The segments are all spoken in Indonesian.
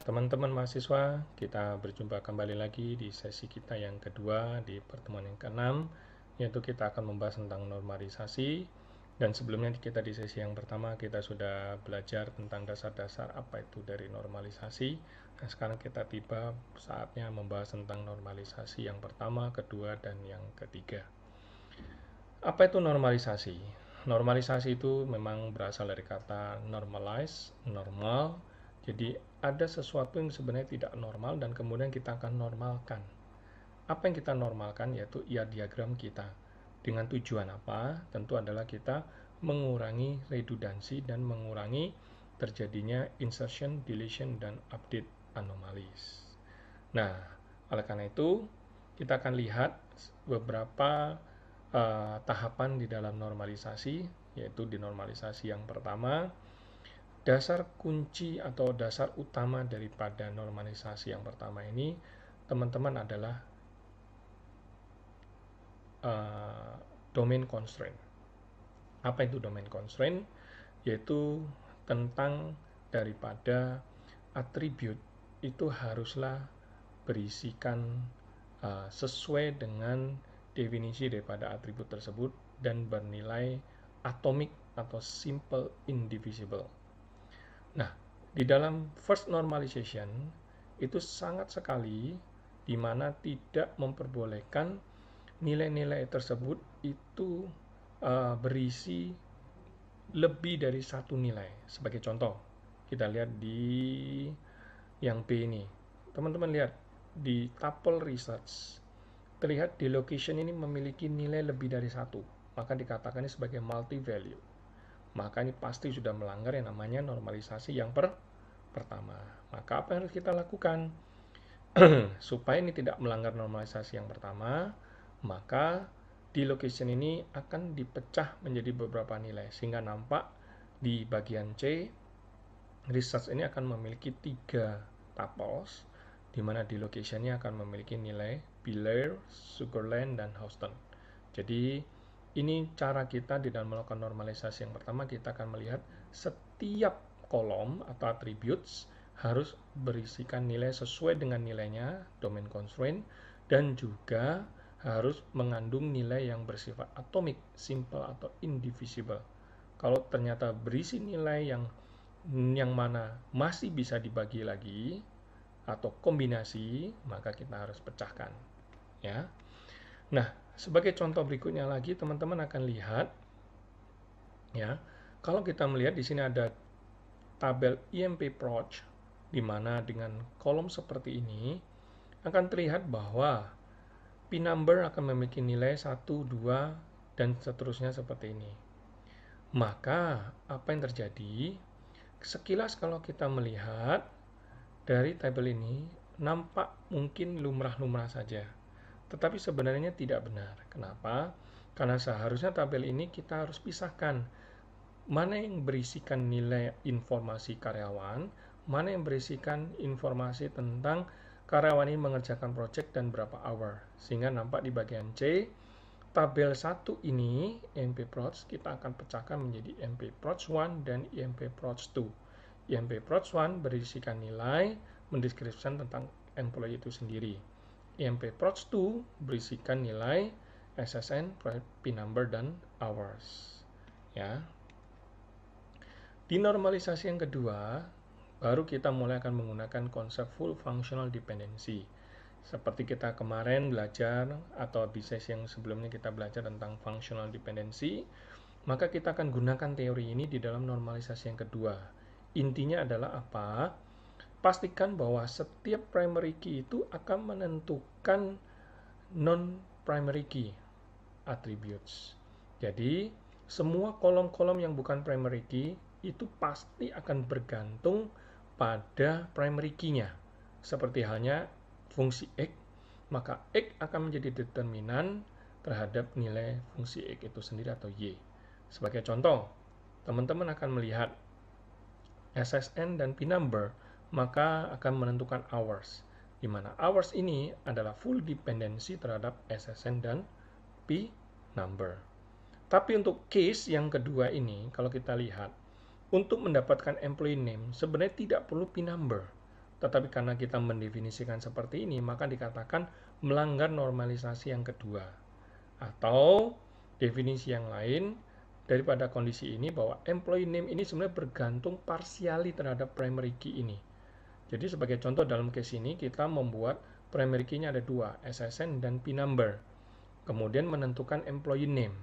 Teman-teman mahasiswa, kita berjumpa kembali lagi di sesi kita yang kedua di pertemuan yang ke-6, yaitu kita akan membahas tentang normalisasi. Dan sebelumnya kita di sesi yang pertama kita sudah belajar tentang dasar-dasar apa itu dari normalisasi. Nah, sekarang kita tiba saatnya membahas tentang normalisasi yang pertama, kedua, dan yang ketiga. Apa itu normalisasi? Normalisasi itu memang berasal dari kata normalize, normal. Jadi ada sesuatu yang sebenarnya tidak normal dan kemudian kita akan normalkan. Apa yang kita normalkan yaitu IR diagram kita. Dengan tujuan apa? Tentu adalah kita mengurangi redundansi dan mengurangi terjadinya insertion, deletion, dan update anomalies. Nah, oleh karena itu, kita akan lihat beberapa tahapan di dalam normalisasi, yaitu di normalisasi yang pertama, dasar kunci atau dasar utama daripada normalisasi yang pertama ini, teman-teman adalah domain constraint. Apa itu domain constraint? Yaitu tentang daripada atribut itu haruslah berisikan sesuai dengan definisi daripada atribut tersebut dan bernilai atomik atau simple indivisible. Nah, di dalam first normalization itu sangat sekali di mana tidak memperbolehkan nilai-nilai tersebut itu berisi lebih dari satu nilai. Sebagai contoh, kita lihat di yang B ini. Teman-teman lihat di tuple research terlihat di location ini memiliki nilai lebih dari satu, maka dikatakan ini sebagai multi value. Maka ini pasti sudah melanggar yang namanya normalisasi yang pertama. Maka apa yang harus kita lakukan? Supaya ini tidak melanggar normalisasi yang pertama, maka di location ini akan dipecah menjadi beberapa nilai sehingga nampak di bagian C research ini akan memiliki 3 tuples di mana di location-nya akan memiliki nilai Belair, Sugarland, dan Houston. Jadi ini cara kita di dalam melakukan normalisasi yang pertama, kita akan melihat setiap kolom atau attributes harus berisikan nilai sesuai dengan nilainya, domain constraint, dan juga harus mengandung nilai yang bersifat atomik, simple, atau indivisible. Kalau ternyata berisi nilai yang mana masih bisa dibagi lagi atau kombinasi, maka kita harus pecahkan. Ya. Nah, sebagai contoh berikutnya lagi, teman-teman akan lihat, ya, kalau kita melihat di sini ada tabel IMP-Proc, di mana dengan kolom seperti ini akan terlihat bahwa P-number akan memiliki nilai 1, 2, dan seterusnya seperti ini. Maka, apa yang terjadi? Sekilas kalau kita melihat dari tabel ini, nampak mungkin lumrah-lumrah saja. Tetapi sebenarnya tidak benar. Kenapa? Karena seharusnya tabel ini kita harus pisahkan. Mana yang berisikan nilai informasi karyawan, mana yang berisikan informasi tentang karyawan ini mengerjakan project dan berapa hour. Sehingga nampak di bagian C, tabel 1 ini, IMP-Proc, kita akan pecahkan menjadi IMP-Proc 1 dan IMP-Proc 2. IMP-Proc 1 berisikan nilai, mendeskripsikan tentang employee itu sendiri. IMP-Proc 2 berisikan nilai SSN, P-number, dan hours. Ya. Di normalisasi yang kedua, baru kita mulai akan menggunakan konsep full functional dependency. Seperti kita kemarin belajar atau di sesi yang sebelumnya kita belajar tentang functional dependency, maka kita akan gunakan teori ini di dalam normalisasi yang kedua. Intinya adalah apa? Pastikan bahwa setiap primary key itu akan menentukan non-primary key attributes. Jadi, semua kolom-kolom yang bukan primary key itu pasti akan bergantung pada primary key-nya. Seperti halnya fungsi X, maka X akan menjadi determinan terhadap nilai fungsi X itu sendiri atau Y. Sebagai contoh, teman-teman akan melihat SSN dan P-number, maka akan menentukan hours, di mana hours ini adalah full dependency terhadap SSN dan P-number. Tapi untuk case yang kedua ini, kalau kita lihat, untuk mendapatkan employee name, sebenarnya tidak perlu P-number, tetapi karena kita mendefinisikan seperti ini, maka dikatakan melanggar normalisasi yang kedua. Atau definisi yang lain daripada kondisi ini bahwa employee name ini sebenarnya bergantung partially terhadap primary key ini. Jadi sebagai contoh dalam case ini kita membuat primary key-nya ada dua, SSN dan P number. Kemudian menentukan employee name.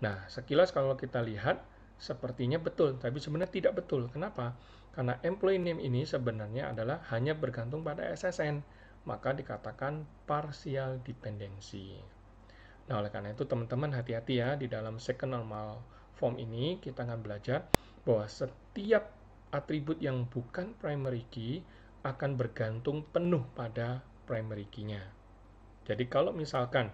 Nah, sekilas kalau kita lihat sepertinya betul, tapi sebenarnya tidak betul. Kenapa? Karena employee name ini sebenarnya adalah hanya bergantung pada SSN, maka dikatakan partial dependency. Nah, oleh karena itu teman-teman hati-hati ya, di dalam second normal form ini kita akan belajar bahwa setiap atribut yang bukan primary key akan bergantung penuh pada primary key-nya. Jadi kalau misalkan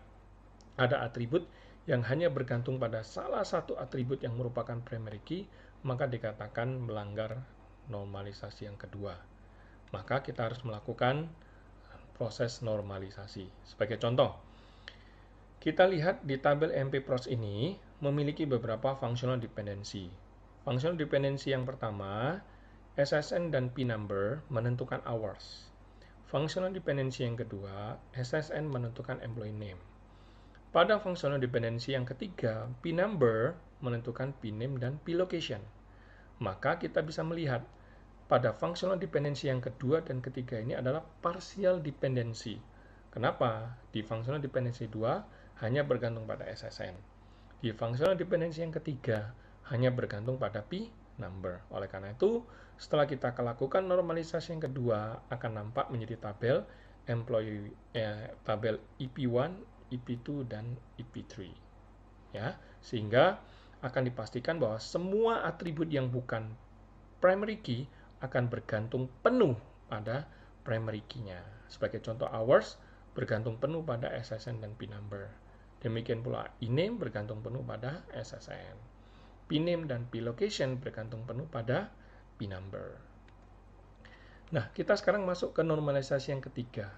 ada atribut yang hanya bergantung pada salah satu atribut yang merupakan primary key, maka dikatakan melanggar normalisasi yang kedua. Maka kita harus melakukan proses normalisasi. Sebagai contoh, kita lihat di tabel MP-PROS ini memiliki beberapa functional dependency. Functional dependency yang pertama, SSN dan P number menentukan hours. Functional dependency yang kedua, SSN menentukan employee name. Pada functional dependency yang ketiga, P number menentukan P name dan P location. Maka kita bisa melihat pada functional dependency yang kedua dan ketiga ini adalah partial dependency. Kenapa? Di functional dependency 2 hanya bergantung pada SSN. Di functional dependency yang ketiga hanya bergantung pada P number. Oleh karena itu, setelah kita lakukan normalisasi yang kedua akan nampak menjadi tabel tabel EP1, EP2 dan EP3. Ya, sehingga akan dipastikan bahwa semua atribut yang bukan primary key akan bergantung penuh pada primary key-nya. Sebagai contoh, hours bergantung penuh pada SSN dan P number. Demikian pula e-name bergantung penuh pada SSN. P-name dan P-location bergantung penuh pada P number. Nah, kita sekarang masuk ke normalisasi yang ketiga.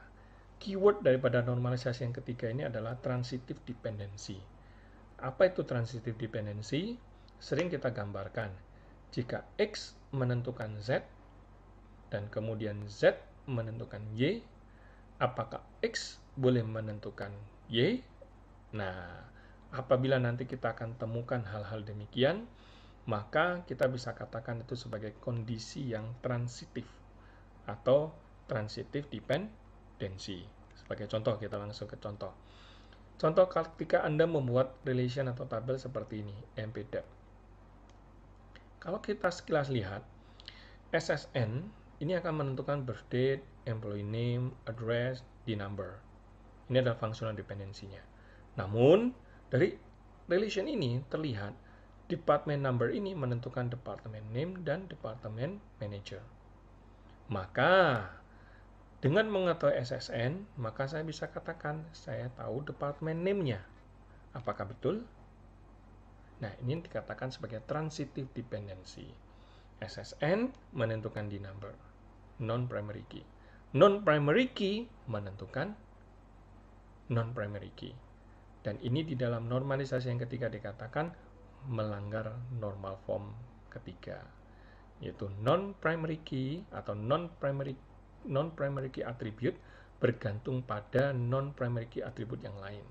Keyword daripada normalisasi yang ketiga ini adalah transitive dependency. Apa itu transitive dependency? Sering kita gambarkan. Jika X menentukan Z, dan kemudian Z menentukan Y, apakah X boleh menentukan Y? Nah, apabila nanti kita akan temukan hal-hal demikian, maka kita bisa katakan itu sebagai kondisi yang transitif atau transitive dependency. Sebagai contoh, kita langsung ke contoh. Contoh ketika Anda membuat relation atau tabel seperti ini, MP-Deb. Kalau kita sekilas lihat, SSN ini akan menentukan birth date, employee name, address, D number. Ini adalah functional dependency-nya. Namun, dari relation ini terlihat department number ini menentukan department name dan department manager. Maka, dengan mengetahui SSN, maka saya bisa katakan saya tahu department name-nya. Apakah betul? Nah, ini dikatakan sebagai transitive dependency. SSN menentukan D number, non-primary key. Non-primary key menentukan non-primary key. Dan ini di dalam normalisasi yang ketiga dikatakan melanggar normal form ketiga, yaitu non-primary key atau non-primary key attribute bergantung pada non-primary key attribute yang lain.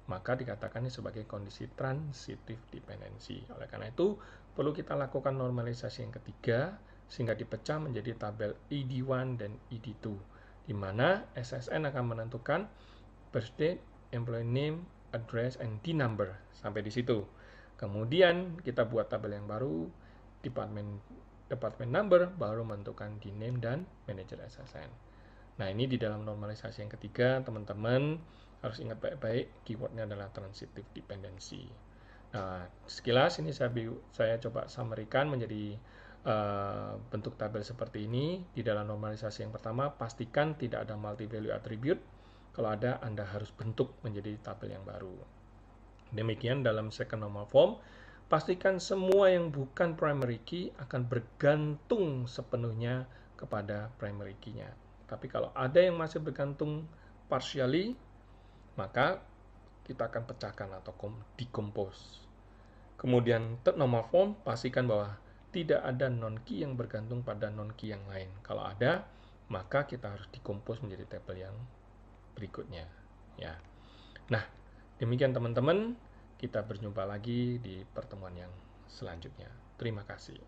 Maka dikatakan ini sebagai kondisi transitive dependency. Oleh karena itu, perlu kita lakukan normalisasi yang ketiga sehingga dipecah menjadi tabel ED1 dan ED2, di mana SSN akan menentukan birth date, employee name, address, and D number. Sampai di situ. Kemudian kita buat tabel yang baru, department number, baru menentukan D name dan manager SSN. Nah, ini di dalam normalisasi yang ketiga, teman-teman harus ingat baik-baik, keywordnya adalah transitive dependency. Nah, sekilas ini saya coba summary-kan menjadi bentuk tabel seperti ini. Di dalam normalisasi yang pertama, pastikan tidak ada multi-value attribute. Kalau ada, Anda harus bentuk menjadi tabel yang baru. Demikian dalam second normal form, pastikan semua yang bukan primary key akan bergantung sepenuhnya kepada primary key-nya. Tapi kalau ada yang masih bergantung partially, maka kita akan pecahkan atau decompose. Kemudian third normal form, pastikan bahwa tidak ada non-key yang bergantung pada non-key yang lain. Kalau ada, maka kita harus dikompos menjadi tabel yang berikutnya ya. Nah, demikian teman-teman, kita berjumpa lagi di pertemuan yang selanjutnya. Terima kasih.